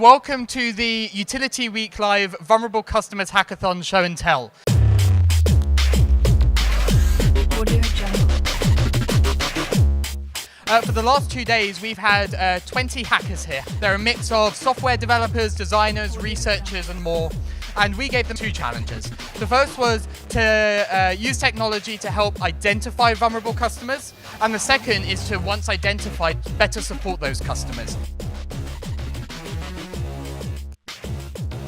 Welcome to the Utility Week Live Vulnerable Customers Hackathon Show and Tell. For the last 2 days, we've had 20 hackers here. They're a mix of software developers, designers, researchers, and more. And we gave them 2 challenges. The first was to use technology to help identify vulnerable customers. And the second is to, once identified, better support those customers.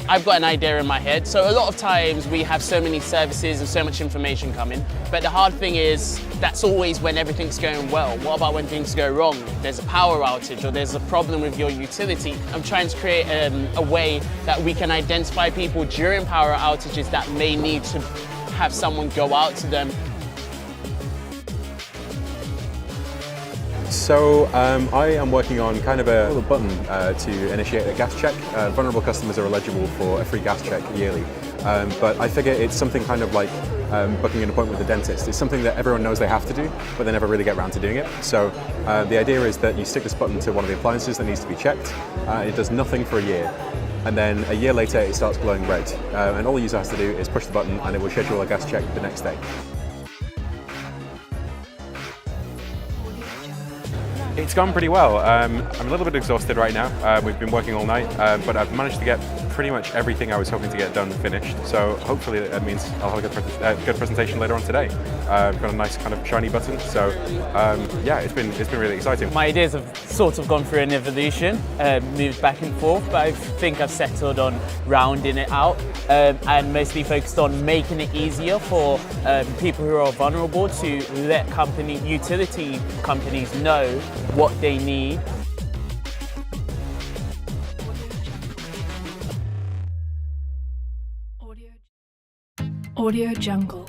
I've got an idea in my head. So a lot of times we have so many services and so much information coming, but the hard thing is that's always when everything's going well. What about when things go wrong? There's a power outage or there's a problem with your utility. I'm trying to create a way that we can identify people during power outages that may need to have someone go out to them. So I am working on kind of a little button to initiate a gas check. Vulnerable customers are eligible for a free gas check yearly, but I figure it's something kind of like booking an appointment with a dentist. It's something that everyone knows they have to do, but they never really get around to doing it. So the idea is that you stick this button to one of the appliances that needs to be checked. It does nothing for a year. And then a year later it starts glowing red. And all the user has to do is push the button and it will schedule a gas check the next day. It's gone pretty well. I'm a little bit exhausted right now. We've been working all night, but I've managed to get pretty much everything I was hoping to get done finished. So hopefully that means I'll have a good presentation later on today. I've got a nice kind of shiny button. So yeah, it's been really exciting. My ideas have sort of gone through an evolution, moved back and forth, but I think I've settled on rounding it out and mostly focused on making it easier for people who are vulnerable to let utility companies know what they need. Audio Jungle.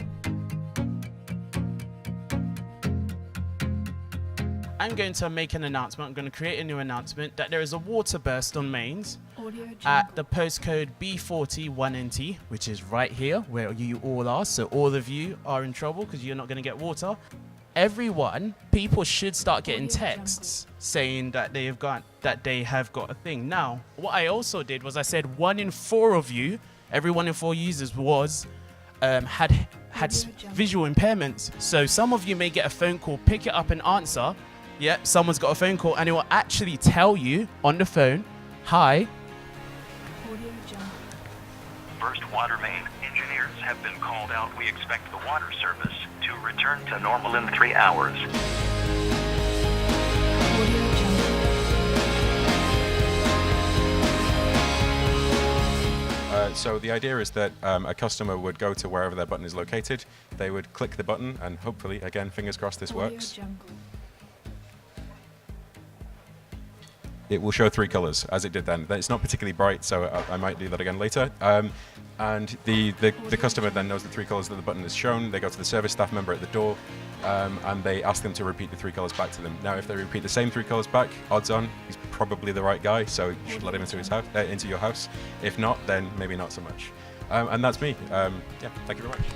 I'm going to make an announcement. I'm going to create a new announcement that there is a water burst on mains at the postcode B40-1NT, which is right here where you all are. So all of you are in trouble because you're not going to get water. People should start getting texts saying that they have got a thing. Now, what I also did was I said 1 in 4 of you, every 1 in 4 users had visual impairments. So some of you may get a phone call, pick it up and answer. Yep, someone's got a phone call and it will actually tell you on the phone, hi. First water main engineers have been called out. We expect the water service to return to normal in 3 hours. So the idea is that a customer would go to wherever their button is located. They would click the button and hopefully, again, fingers crossed this works. It will show 3 colors, as it did then. It's not particularly bright, so I might do that again later. And the customer then knows the 3 colors that the button is shown. They go to the service staff member at the door, and they ask them to repeat the 3 colors back to them. Now, if they repeat the same 3 colors back, odds on, he's probably the right guy, so you should let him into his house, into your house. If not, then maybe not so much. And that's me. Yeah, thank you very much.